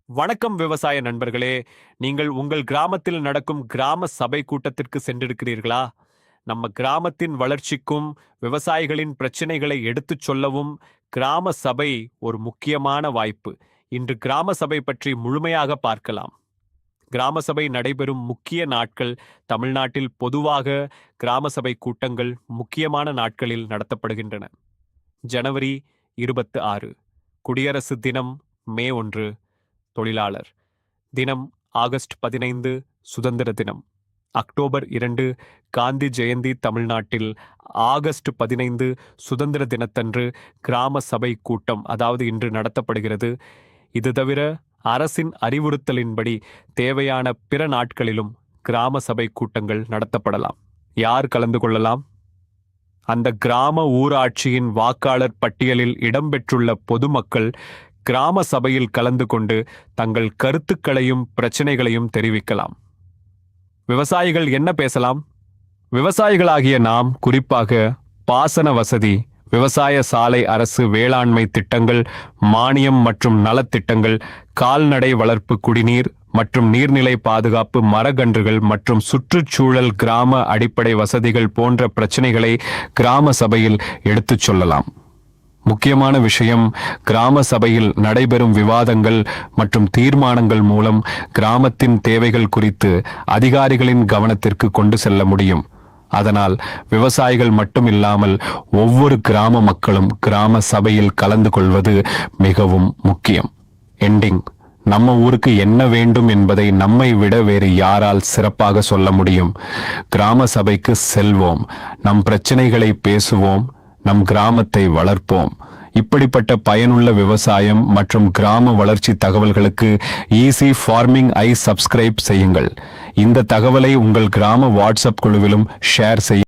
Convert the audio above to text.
வணக்கம் விவசாய நண்பர்களே. நீங்கள் உங்கள் கிராமத்தில் நடக்கும் கிராம சபை கூட்டத்திற்கு சென்றிருக்கிறீர்களா? நம்ம கிராமத்தின் வளர்ச்சிக்கும் விவசாயிகளின் பிரச்சனைகளை எடுத்துச் சொல்லவும் கிராம சபை ஒரு முக்கியமான வாய்ப்பு. இன்று கிராம சபை பற்றி முழுமையாக பார்க்கலாம். கிராம சபை நடைபெறும் முக்கிய நாட்கள். தமிழ்நாட்டில் பொதுவாக கிராம சபை கூட்டங்கள் முக்கியமான நாட்களில் நடத்தப்படுகின்றன. ஜனவரி 26 குடியரசு தினம், மே 1 தொழிலாளர் தினம், ஆகஸ்ட் 15 சுதந்திர தினம், அக்டோபர் 2 காந்தி ஜெயந்தி. தமிழ்நாட்டில் ஆகஸ்ட் 15 சுதந்திர தினத்தன்று கிராம சபை கூட்டம் அதாவது இன்று நடத்தப்படுகிறது. இது தவிர அரசின் அறிவுறுத்தலின்படி தேவையான பிற நாட்களிலும் கிராம சபை கூட்டங்கள் நடத்தப்படலாம். யார் கலந்து கொள்ளலாம்? அந்த கிராம ஊராட்சியின் வாக்காளர் பட்டியலில் இடம்பெற்றுள்ள பொதுமக்கள் கிராம சபையில் கலந்து கொண்டு தங்கள் கருத்துக்களையும் பிரச்சனைகளையும் தெரிவிக்கலாம். விவசாயிகள் என்ன பேசலாம்? விவசாயிகளாகிய நாம் குறிப்பாக பாசன வசதி, விவசாய சாலை, அரசு வேளாண்மை திட்டங்கள், மானியம் மற்றும் நலத்திட்டங்கள், கால்நடை வளர்ப்பு, குடிநீர் மற்றும் நீர்நிலை பாதுகாப்பு, மரக்கன்றுகள் மற்றும் சுற்றுச்சூழல், கிராம அடிப்படை வசதிகள் போன்ற பிரச்சனைகளை கிராம சபையில் எடுத்துச் சொல்லலாம். முக்கியமான விஷயம், கிராம சபையில் நடைபெறும் விவாதங்கள் மற்றும் தீர்மானங்கள் மூலம் கிராமத்தின் தேவைகள் குறித்து அதிகாரிகளின் கவனத்திற்கு கொண்டு செல்ல முடியும். அதனால் விவசாயிகள் மட்டும் இல்லாமல் ஒவ்வொரு கிராம மக்களும் கிராம சபையில் கலந்து கொள்வது மிகவும் முக்கியம். எண்டிங், நம்ம ஊருக்கு என்ன வேண்டும் என்பதை நம்மை விட வேறு யாரால் சிறப்பாக சொல்ல முடியும்? கிராம சபைக்கு செல்வோம், நம் பிரச்சனைகளை பேசுவோம், நம் கிராமத்தை வளர்ப்போம். இப்படிப்பட்ட பயனுள்ள விவசாயம் மற்றும் கிராம வளர்ச்சி தகவல்களுக்கு ஈஸி ஃபார்மிங் ஐ சப்ஸ்கிரைப் செய்யுங்கள். இந்த தகவலை உங்கள் கிராம வாட்ஸ்அப் குழுவிலும் ஷேர் செய்ய